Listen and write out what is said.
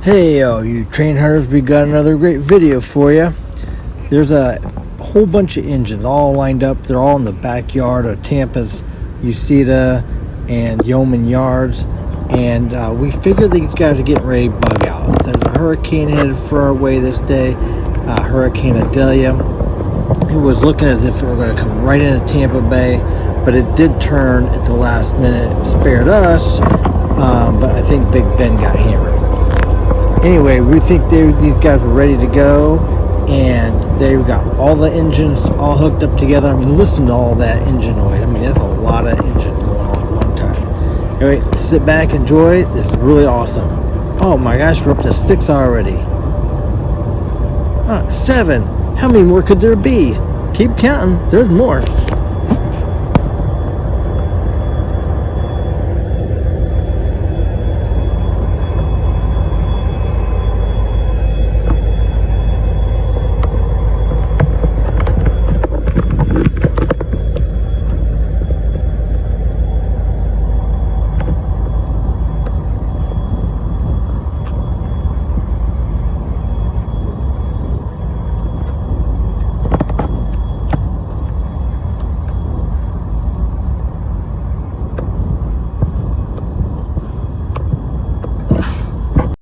Hey, you train hunters, we got another great video for you. There's a whole bunch of engines all lined up. They're all in the backyard of Tampa's Uceda and Yeoman yards. And we figured these guys are getting ready to bug out. There's a hurricane headed for our way this day, Hurricane Adelia. It was looking as if it were going to come right into Tampa Bay, but it did turn at the last minute. It spared us, but I think Big Ben got hammered. Anyway, we think these guys were ready to go, and they've got all the engines all hooked up together. I mean, listen to all that engine noise. I mean, that's a lot of engine going on at one time. Anyway, sit back, enjoy. This is really awesome. Oh my gosh, we're up to 6 already. 7. How many more could there be? Keep counting. There's more.